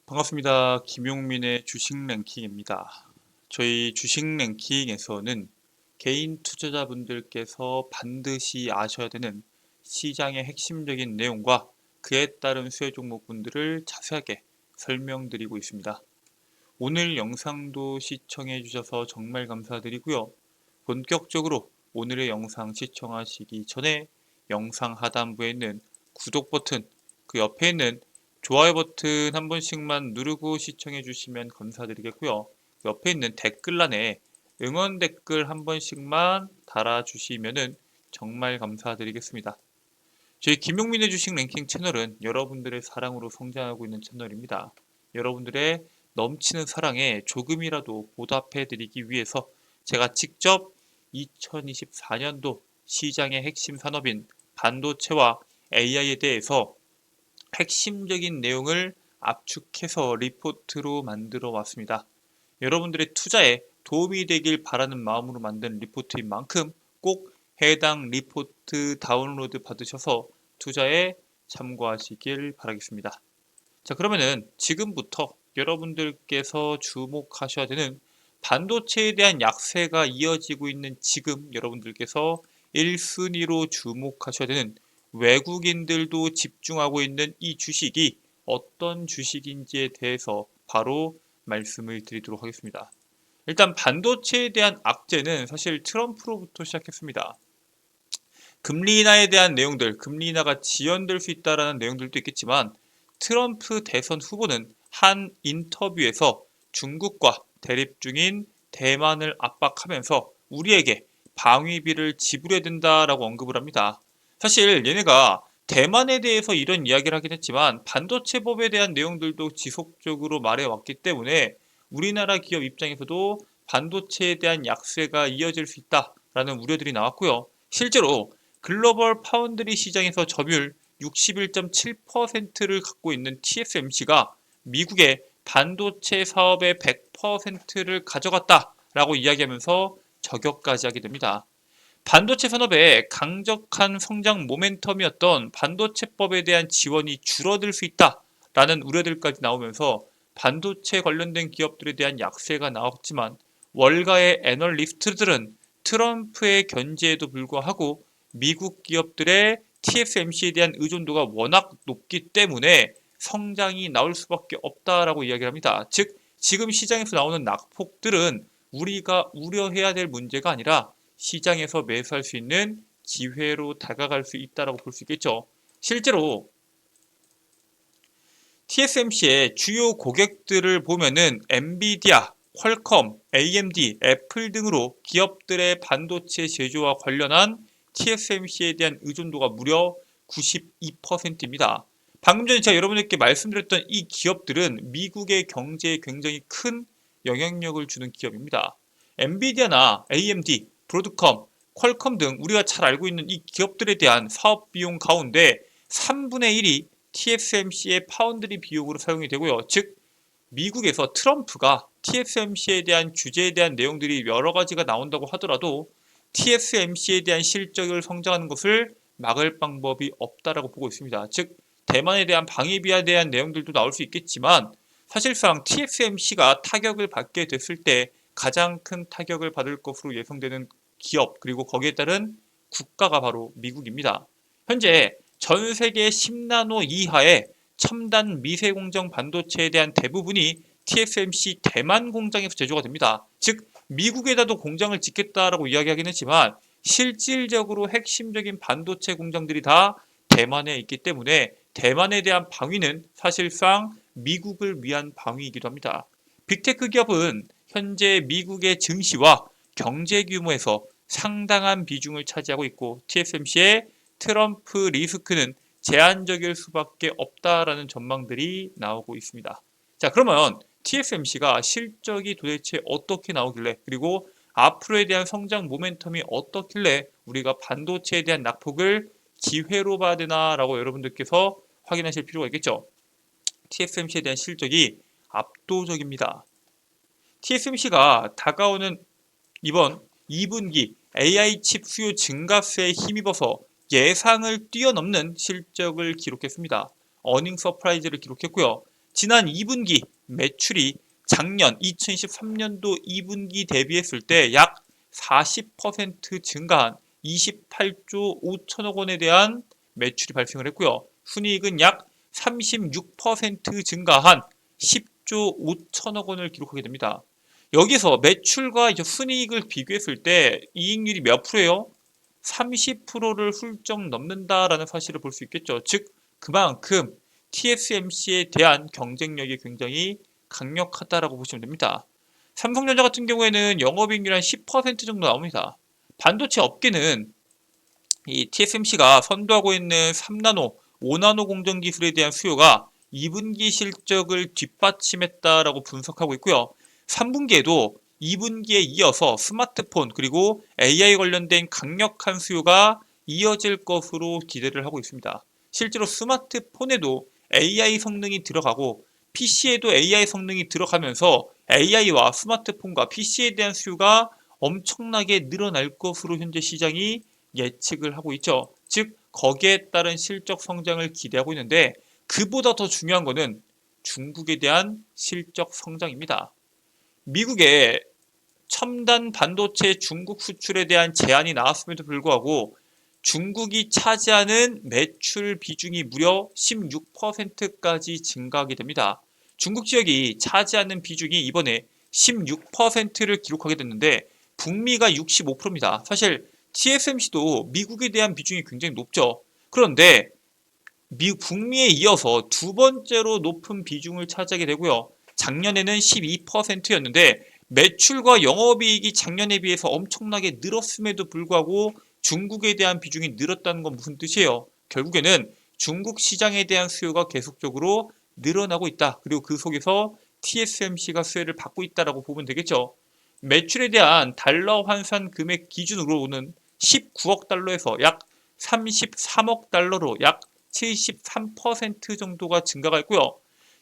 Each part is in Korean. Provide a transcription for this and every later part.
반갑습니다. 김용민의 주식 랭킹입니다. 저희 주식 랭킹에서는 개인 투자자분들께서 반드시 아셔야 되는 시장의 핵심적인 내용과 그에 따른 수혜 종목분들을 자세하게 설명드리고 있습니다. 오늘 영상도 시청해 주셔서 정말 감사드리고요. 본격적으로 오늘의 영상 시청하시기 전에 영상 하단부에 있는 구독 버튼, 그 옆에 있는 좋아요 버튼 한 번씩만 누르고 시청해 주시면 감사드리겠고요. 옆에 있는 댓글란에 응원 댓글 한 번씩만 달아주시면 정말 감사드리겠습니다. 저희 김용민의 주식 랭킹 채널은 여러분들의 사랑으로 성장하고 있는 채널입니다. 여러분들의 넘치는 사랑에 조금이라도 보답해 드리기 위해서 제가 직접 2024년도 시장의 핵심 산업인 반도체와 AI에 대해서 핵심적인 내용을 압축해서 리포트로 만들어 왔습니다. 여러분들의 투자에 도움이 되길 바라는 마음으로 만든 리포트인 만큼 꼭 해당 리포트 다운로드 받으셔서 투자에 참고하시길 바라겠습니다. 자, 그러면은 지금부터 여러분들께서 주목하셔야 되는 반도체에 대한 약세가 이어지고 있는 지금 여러분들께서 1순위로 주목하셔야 되는 외국인들도 집중하고 있는 이 주식이 어떤 주식인지에 대해서 바로 말씀을 드리도록 하겠습니다. 일단 반도체에 대한 악재는 사실 트럼프로부터 시작했습니다. 금리 인하에 대한 내용들, 금리 인하가 지연될 수 있다는 내용들도 있겠지만 트럼프 대선 후보는 한 인터뷰에서 중국과 대립 중인 대만을 압박하면서 우리에게 방위비를 지불해야 된다라고 언급을 합니다. 사실 얘네가 대만에 대해서 이런 이야기를 하긴 했지만 반도체법에 대한 내용들도 지속적으로 말해왔기 때문에 우리나라 기업 입장에서도 반도체에 대한 약세가 이어질 수 있다라는 우려들이 나왔고요. 실제로 글로벌 파운드리 시장에서 점유율 61.7%를 갖고 있는 TSMC가 미국의 반도체 사업의 100%를 가져갔다라고 이야기하면서 저격까지 하게 됩니다. 반도체 산업의 강력한 성장 모멘텀이었던 반도체법에 대한 지원이 줄어들 수 있다라는 우려들까지 나오면서 반도체 관련된 기업들에 대한 약세가 나왔지만 월가의 애널리스트들은 트럼프의 견제에도 불구하고 미국 기업들의 TSMC에 대한 의존도가 워낙 높기 때문에 성장이 나올 수밖에 없다라고 이야기를 합니다. 즉 지금 시장에서 나오는 낙폭들은 우리가 우려해야 될 문제가 아니라 시장에서 매수할 수 있는 기회로 다가갈 수 있다라고 볼 수 있겠죠. 실제로 TSMC의 주요 고객들을 보면은 엔비디아, 퀄컴, AMD, 애플 등으로 기업들의 반도체 제조와 관련한 TSMC에 대한 의존도가 무려 92%입니다. 방금 전에 제가 여러분들께 말씀드렸던 이 기업들은 미국의 경제에 굉장히 큰 영향력을 주는 기업입니다. 엔비디아나 AMD, 브로드컴, 퀄컴 등 우리가 잘 알고 있는 이 기업들에 대한 사업 비용 가운데 3분의 1이 TSMC의 파운드리 비용으로 사용이 되고요. 즉 미국에서 트럼프가 TSMC에 대한 규제에 대한 내용들이 여러 가지가 나온다고 하더라도 TSMC에 대한 실적을 성장하는 것을 막을 방법이 없다라고 보고 있습니다. 즉 대만에 대한 방위비에 대한 내용들도 나올 수 있겠지만 사실상 TSMC가 타격을 받게 됐을 때 가장 큰 타격을 받을 것으로 예상되는 기업 그리고 거기에 따른 국가가 바로 미국입니다. 현재 전 세계 10나노 이하의 첨단 미세 공정 반도체에 대한 대부분이 TSMC 대만 공장에서 제조가 됩니다. 즉 미국에다도 공장을 짓겠다라고 이야기하긴 했지만 실질적으로 핵심적인 반도체 공장들이 다 대만에 있기 때문에 대만에 대한 방위는 사실상 미국을 위한 방위이기도 합니다. 빅테크 기업은 현재 미국의 증시와 경제 규모에서 상당한 비중을 차지하고 있고 TSMC의 트럼프 리스크는 제한적일 수밖에 없다라는 전망들이 나오고 있습니다. 자, 그러면 TSMC가 실적이 도대체 어떻게 나오길래 그리고 앞으로에 대한 성장 모멘텀이 어떻길래 우리가 반도체에 대한 낙폭을 기회로 봐야 되나라고 여러분들께서 확인하실 필요가 있겠죠. TSMC에 대한 실적이 압도적입니다. TSMC가 다가오는 이번 2분기 AI 칩 수요 증가세에 힘입어서 예상을 뛰어넘는 실적을 기록했습니다. 어닝 서프라이즈를 기록했고요. 지난 2분기 매출이 작년 2023년도 2분기 대비했을 때 약 40% 증가한 28조 5천억 원에 대한 매출이 발생을 했고요. 순이익은 약 36% 증가한 10조 5천억 원을 기록하게 됩니다. 여기서 매출과 순이익을 비교했을 때 이익률이 몇 프로예요? 30%를 훌쩍 넘는다라는 사실을 볼 수 있겠죠. 즉 그만큼 TSMC에 대한 경쟁력이 굉장히 강력하다라고 보시면 됩니다. 삼성전자 같은 경우에는 영업이익률 한 10% 정도 나옵니다. 반도체 업계는 이 TSMC가 선도하고 있는 3나노, 5나노 공정 기술에 대한 수요가 2분기 실적을 뒷받침했다라고 분석하고 있고요. 3분기에도 2분기에 이어서 스마트폰 그리고 AI 관련된 강력한 수요가 이어질 것으로 기대를 하고 있습니다. 실제로 스마트폰에도 AI 성능이 들어가고 PC에도 AI 성능이 들어가면서 AI와 스마트폰과 PC에 대한 수요가 엄청나게 늘어날 것으로 현재 시장이 예측을 하고 있죠. 즉 거기에 따른 실적 성장을 기대하고 있는데 그보다 더 중요한 것은 중국에 대한 실적 성장입니다. 미국의 첨단 반도체 중국 수출에 대한 제한이 나왔음에도 불구하고 중국이 차지하는 매출 비중이 무려 16%까지 증가하게 됩니다. 중국 지역이 차지하는 비중이 이번에 16%를 기록하게 됐는데 북미가 65%입니다. 사실 TSMC도 미국에 대한 비중이 굉장히 높죠. 그런데 북미에 이어서 두 번째로 높은 비중을 차지하게 되고요. 작년에는 12%였는데 매출과 영업이익이 작년에 비해서 엄청나게 늘었음에도 불구하고 중국에 대한 비중이 늘었다는 건 무슨 뜻이에요? 결국에는 중국 시장에 대한 수요가 계속적으로 늘어나고 있다. 그리고 그 속에서 TSMC가 수혜를 받고 있다라고 보면 되겠죠. 매출에 대한 달러 환산 금액 기준으로는 19억 달러에서 약 33억 달러로 약 73% 정도가 증가가 있고요.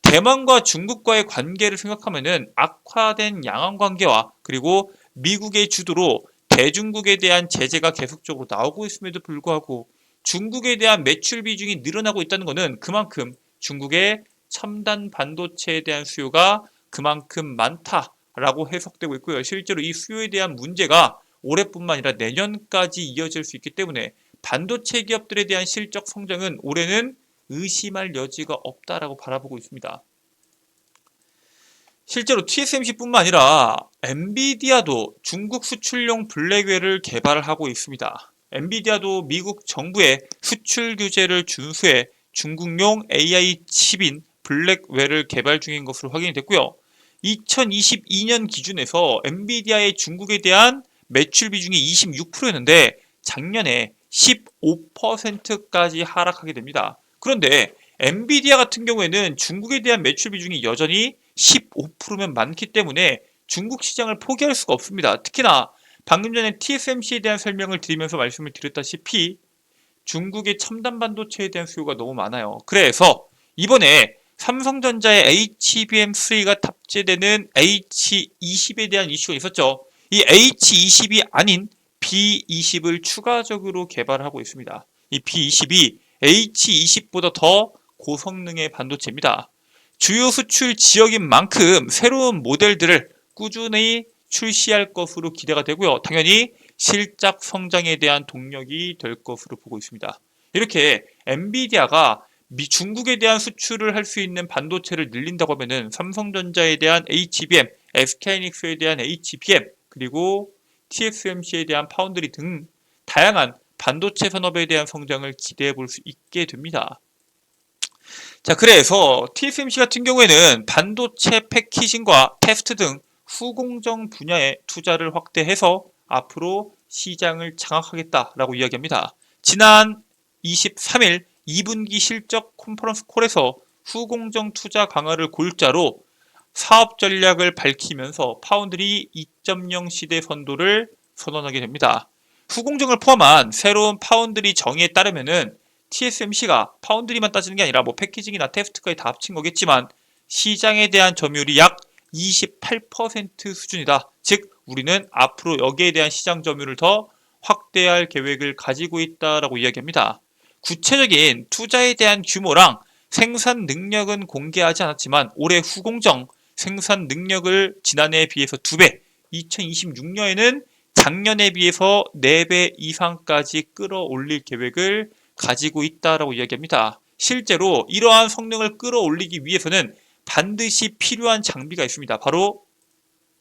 대만과 중국과의 관계를 생각하면은 악화된 양안 관계와 그리고 미국의 주도로 대중국에 대한 제재가 계속적으로 나오고 있음에도 불구하고 중국에 대한 매출 비중이 늘어나고 있다는 것은 그만큼 중국의 첨단 반도체에 대한 수요가 그만큼 많다라고 해석되고 있고요. 실제로 이 수요에 대한 문제가 올해뿐만 아니라 내년까지 이어질 수 있기 때문에 반도체 기업들에 대한 실적 성장은 올해는 의심할 여지가 없다라고 바라보고 있습니다. 실제로 TSMC뿐만 아니라 엔비디아도 중국 수출용 블랙웨어를 개발하고 있습니다. 엔비디아도 미국 정부의 수출 규제를 준수해 중국용 AI 칩인 블랙웨어를 개발 중인 것으로 확인이 됐고요. 2022년 기준에서 엔비디아의 중국에 대한 매출 비중이 26%였는데 작년에 15%까지 하락하게 됩니다. 그런데 엔비디아 같은 경우에는 중국에 대한 매출 비중이 여전히 15%면 많기 때문에 중국 시장을 포기할 수가 없습니다. 특히나 방금 전에 TSMC에 대한 설명을 드리면서 말씀을 드렸다시피 중국의 첨단 반도체에 대한 수요가 너무 많아요. 그래서 이번에 삼성전자의 HBM3가 탑재되는 H20에 대한 이슈가 있었죠. 이 H20이 아닌 B20을 추가적으로 개발하고 있습니다. 이 B20이 H20보다 더 고성능의 반도체입니다. 주요 수출 지역인 만큼 새로운 모델들을 꾸준히 출시할 것으로 기대가 되고요. 당연히 실적 성장에 대한 동력이 될 것으로 보고 있습니다. 이렇게 엔비디아가 중국에 대한 수출을 할 수 있는 반도체를 늘린다고 하면은 삼성전자에 대한 HBM, SK하이닉스에 대한 HBM, 그리고 TSMC에 대한 파운드리 등 다양한 반도체 산업에 대한 성장을 기대해 볼 수 있게 됩니다. 자, 그래서 TSMC 같은 경우에는 반도체 패키징과 테스트 등 후공정 분야에 투자를 확대해서 앞으로 시장을 장악하겠다라고 이야기합니다. 지난 23일 2분기 실적 컨퍼런스 콜에서 후공정 투자 강화를 골자로 사업 전략을 밝히면서 파운드리 2.0 시대 선도를 선언하게 됩니다. 후공정을 포함한 새로운 파운드리 정의에 따르면은 TSMC가 파운드리만 따지는 게 아니라 뭐 패키징이나 테스트까지 다 합친 거겠지만 시장에 대한 점유율이 약 28% 수준이다. 즉 우리는 앞으로 여기에 대한 시장 점유율을 더 확대할 계획을 가지고 있다라고 이야기합니다. 구체적인 투자에 대한 규모랑 생산 능력은 공개하지 않았지만 올해 후공정 생산 능력을 지난해에 비해서 2배, 2026년에는 작년에 비해서 4배 이상까지 끌어올릴 계획을 가지고 있다라고 이야기합니다. 실제로 이러한 성능을 끌어올리기 위해서는 반드시 필요한 장비가 있습니다. 바로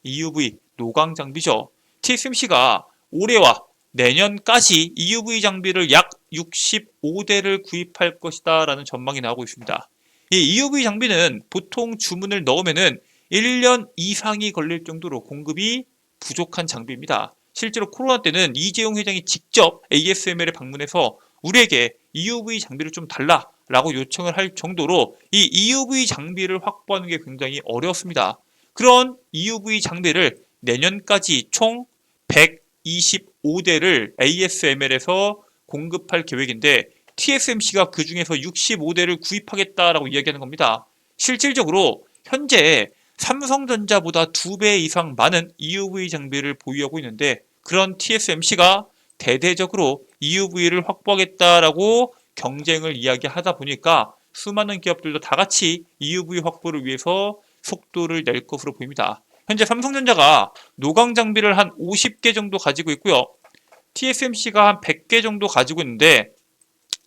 EUV 노광 장비죠. TSMC가 올해와 내년까지 EUV 장비를 약 65대를 구입할 것이다 라는 전망이 나오고 있습니다. 이 EUV 장비는 보통 주문을 넣으면은 1년 이상이 걸릴 정도로 공급이 부족한 장비입니다. 실제로 코로나 때는 이재용 회장이 직접 ASML에 방문해서 우리에게 EUV 장비를 좀 달라 라고 요청을 할 정도로 이 EUV 장비를 확보하는 게 굉장히 어려웠습니다. 그런 EUV 장비를 내년까지 총 125대를 ASML에서 공급할 계획인데 TSMC가 그 중에서 65대를 구입하겠다라고 이야기하는 겁니다. 실질적으로 현재 삼성전자보다 2배 이상 많은 EUV 장비를 보유하고 있는데 그런 TSMC가 대대적으로 EUV를 확보하겠다라고 경쟁을 이야기하다 보니까 수많은 기업들도 다 같이 EUV 확보를 위해서 속도를 낼 것으로 보입니다. 현재 삼성전자가 노광 장비를 한 50개 정도 가지고 있고요. TSMC가 한 100개 정도 가지고 있는데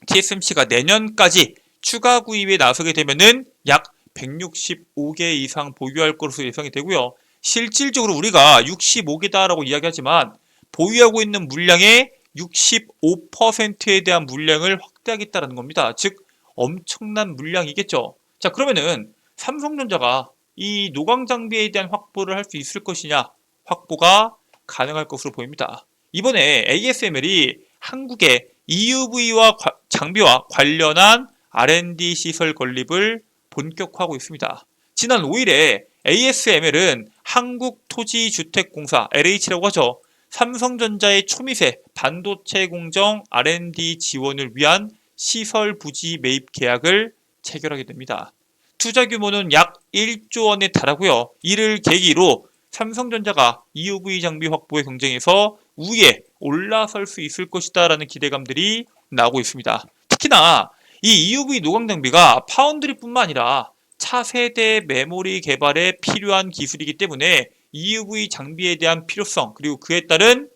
TSMC가 내년까지 추가 구입에 나서게 되면은 약 165개 이상 보유할 것으로 예상이 되고요. 실질적으로 우리가 65개다라고 이야기하지만 보유하고 있는 물량의 65%에 대한 물량을 확대하겠다는 겁니다. 즉 엄청난 물량이겠죠. 자, 그러면은 삼성전자가 이 노광 장비에 대한 확보를 할 수 있을 것이냐? 확보가 가능할 것으로 보입니다. 이번에 ASML이 한국의 EUV와 장비와 관련한 R&D 시설 건립을 본격화하고 있습니다. 지난 5일에 ASML은 한국토지주택공사 LH라고 하죠. 삼성전자의 초미세 반도체 공정 R&D 지원을 위한 시설 부지 매입 계약을 체결하게 됩니다. 투자 규모는 약 1조 원에 달하고요. 이를 계기로 삼성전자가 EUV 장비 확보의 경쟁에서 우위에 올라설 수 있을 것이다 라는 기대감들이 나오고 있습니다. 특히나 이 EUV 노광 장비가 파운드리뿐만 아니라 차세대 메모리 개발에 필요한 기술이기 때문에 EUV 장비에 대한 필요성 그리고 그에 따른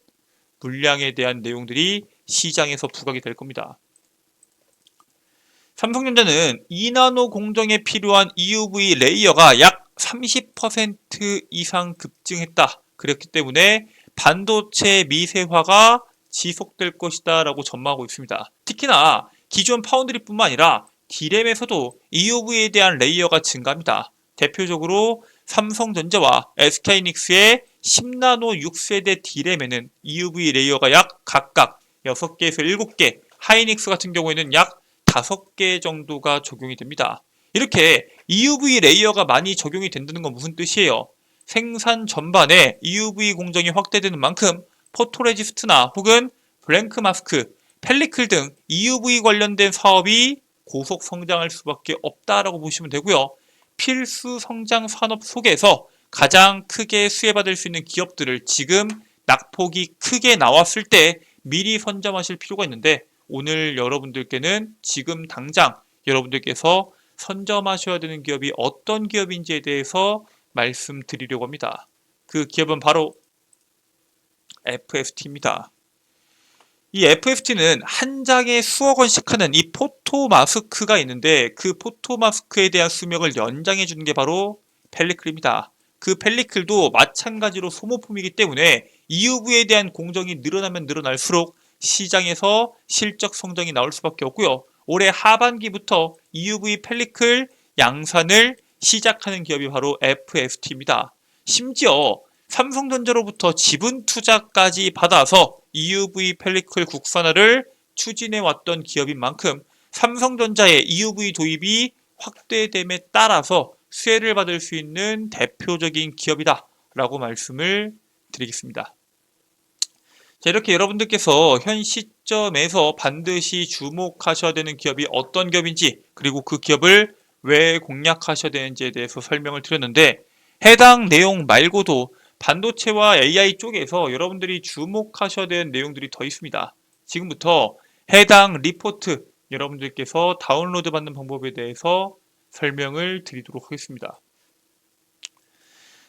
물량에 대한 내용들이 시장에서 부각이 될 겁니다. 삼성전자는 2나노 공정에 필요한 EUV 레이어가 약 30% 이상 급증했다. 그렇기 때문에 반도체 미세화가 지속될 것이다 라고 전망하고 있습니다. 특히나 기존 파운드리뿐만 아니라 D램에서도 EUV에 대한 레이어가 증가합니다. 대표적으로 삼성전자와 SK하이닉스의 10나노 6세대 D램에는 EUV 레이어가 약 각각 6개에서 7개, 하이닉스 같은 경우에는 약 5개 정도가 적용이 됩니다. 이렇게 EUV 레이어가 많이 적용이 된다는 건 무슨 뜻이에요? 생산 전반에 EUV 공정이 확대되는 만큼 포토레지스트나 혹은 블랭크 마스크, 펠리클 등 EUV 관련된 사업이 고속 성장할 수밖에 없다라고 보시면 되고요. 필수 성장 산업 속에서 가장 크게 수혜받을 수 있는 기업들을 지금 낙폭이 크게 나왔을 때 미리 선점하실 필요가 있는데 오늘 여러분들께는 지금 당장 여러분들께서 선점하셔야 되는 기업이 어떤 기업인지에 대해서 말씀드리려고 합니다. 그 기업은 바로 FST입니다. 이 FST는 한 장에 수억 원씩 하는 이 포토 마스크가 있는데 그 포토 마스크에 대한 수명을 연장해 주는 게 바로 펠리클입니다. 그 펠리클도 마찬가지로 소모품이기 때문에 EUV에 대한 공정이 늘어나면 늘어날수록 시장에서 실적 성장이 나올 수밖에 없고요. 올해 하반기부터 EUV 펠리클 양산을 시작하는 기업이 바로 FST입니다. 심지어 삼성전자로부터 지분 투자까지 받아서 EUV 펠리클 국산화를 추진해 왔던 기업인 만큼 삼성전자의 EUV 도입이 확대됨에 따라서 수혜를 받을 수 있는 대표적인 기업이다 라고 말씀을 드리겠습니다. 자, 이렇게 여러분들께서 현 시점에서 반드시 주목하셔야 되는 기업이 어떤 기업인지 그리고 그 기업을 왜 공략하셔야 되는지에 대해서 설명을 드렸는데 해당 내용 말고도 반도체와 AI 쪽에서 여러분들이 주목하셔야 되는 내용들이 더 있습니다. 지금부터 해당 리포트 여러분들께서 다운로드 받는 방법에 대해서 설명을 드리도록 하겠습니다.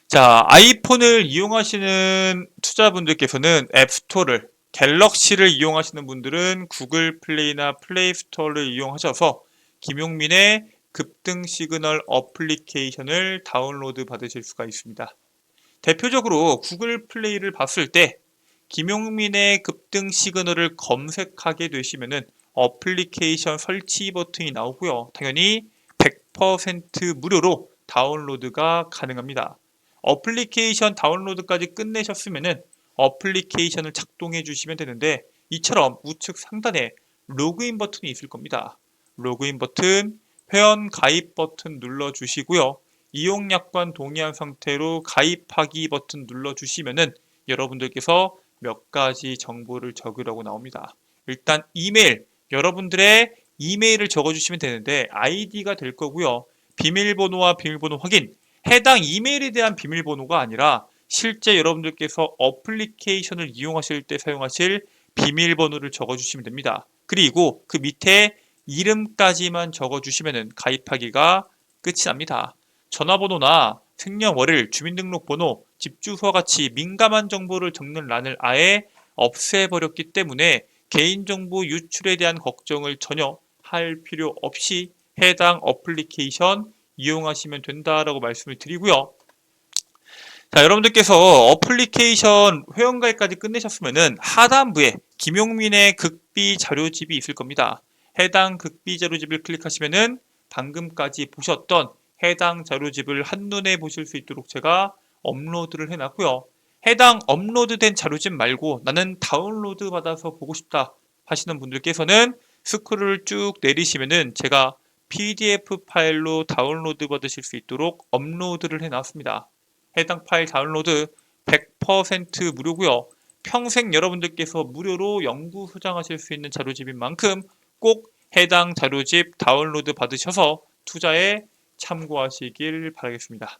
자, 아이폰을 이용하시는 투자분들께서는 앱스토어를, 갤럭시를 이용하시는 분들은 구글 플레이나 플레이 스토어를 이용하셔서 김용민의 급등 시그널 어플리케이션을 다운로드 받으실 수가 있습니다. 대표적으로 구글 플레이를 봤을 때 김용민의 급등 시그널을 검색하게 되시면은 어플리케이션 설치 버튼이 나오고요. 당연히 100% 무료로 다운로드가 가능합니다. 어플리케이션 다운로드까지 끝내셨으면은 어플리케이션을 작동해 주시면 되는데, 이처럼 우측 상단에 로그인 버튼이 있을 겁니다. 로그인 버튼, 회원 가입 버튼 눌러 주시고요. 이용 약관 동의한 상태로 가입하기 버튼 눌러 주시면은 여러분들께서 몇 가지 정보를 적으라고 나옵니다. 일단 이메일, 여러분들의 이메일을 적어 주시면 되는데 아이디가 될 거고요. 비밀번호와 비밀번호 확인, 해당 이메일에 대한 비밀번호가 아니라 실제 여러분들께서 어플리케이션을 이용하실 때 사용하실 비밀번호를 적어주시면 됩니다. 그리고 그 밑에 이름까지만 적어주시면 가입하기가 끝이 납니다. 전화번호나 생년월일, 주민등록번호, 집주소와 같이 민감한 정보를 적는 란을 아예 없애버렸기 때문에 개인정보 유출에 대한 걱정을 전혀 할 필요 없이 해당 어플리케이션 이용하시면 된다라고 말씀을 드리고요. 자, 여러분들께서 어플리케이션 회원가입까지 끝내셨으면은 하단부에 김용민의 극비 자료집이 있을 겁니다. 해당 극비 자료집을 클릭하시면은 방금까지 보셨던 해당 자료집을 한눈에 보실 수 있도록 제가 업로드를 해놨고요. 해당 업로드된 자료집 말고 나는 다운로드 받아서 보고 싶다 하시는 분들께서는 스크롤을 쭉 내리시면은 제가 PDF 파일로 다운로드 받으실 수 있도록 업로드를 해놨습니다. 해당 파일 다운로드 100% 무료고요. 평생 여러분들께서 무료로 연구 소장하실 수 있는 자료집인 만큼 꼭 해당 자료집 다운로드 받으셔서 투자에 참고하시길 바라겠습니다.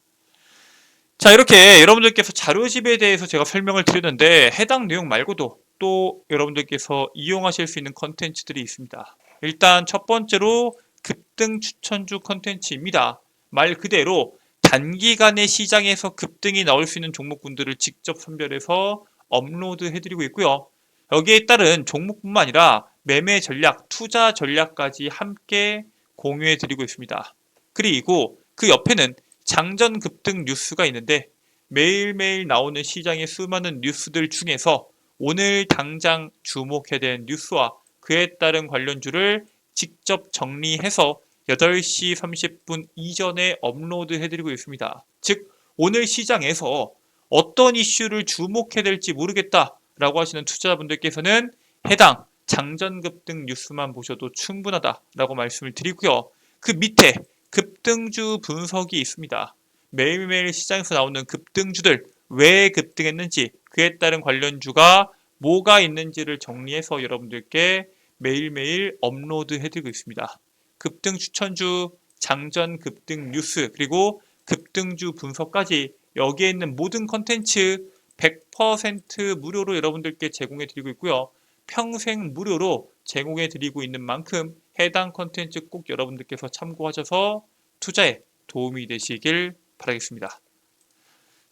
자, 이렇게 여러분들께서 자료집에 대해서 제가 설명을 드렸는데 해당 내용 말고도 또 여러분들께서 이용하실 수 있는 컨텐츠들이 있습니다. 일단 첫 번째로 급등 추천주 컨텐츠입니다. 말 그대로 단기간에 시장에서 급등이 나올 수 있는 종목군들을 직접 선별해서 업로드 해드리고 있고요. 여기에 따른 종목뿐만 아니라 매매 전략, 투자 전략까지 함께 공유해드리고 있습니다. 그리고 그 옆에는 장전 급등 뉴스가 있는데 매일매일 나오는 시장의 수많은 뉴스들 중에서 오늘 당장 주목해야 되는 뉴스와 그에 따른 관련주를 직접 정리해서 8시 30분 이전에 업로드 해드리고 있습니다. 즉 오늘 시장에서 어떤 이슈를 주목해야 될지 모르겠다라고 하시는 투자자분들께서는 해당 장전급등 뉴스만 보셔도 충분하다라고 말씀을 드리고요. 그 밑에 급등주 분석이 있습니다. 매일매일 시장에서 나오는 급등주들 왜 급등했는지 그에 따른 관련주가 뭐가 있는지를 정리해서 여러분들께 매일매일 업로드 해드리고 있습니다. 급등 추천주, 장전 급등 뉴스, 그리고 급등주 분석까지 여기에 있는 모든 컨텐츠 100% 무료로 여러분들께 제공해 드리고 있고요. 평생 무료로 제공해 드리고 있는 만큼 해당 컨텐츠 꼭 여러분들께서 참고하셔서 투자에 도움이 되시길 바라겠습니다.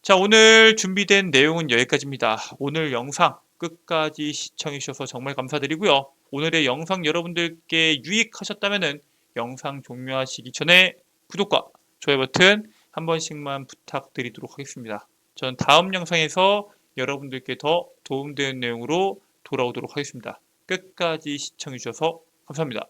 자, 오늘 준비된 내용은 여기까지입니다. 오늘 영상 끝까지 시청해 주셔서 정말 감사드리고요. 오늘의 영상 여러분들께 유익하셨다면 영상 종료하시기 전에 구독과 좋아요 버튼 한 번씩만 부탁드리도록 하겠습니다. 저는 다음 영상에서 여러분들께 더 도움되는 내용으로 돌아오도록 하겠습니다. 끝까지 시청해 주셔서 감사합니다.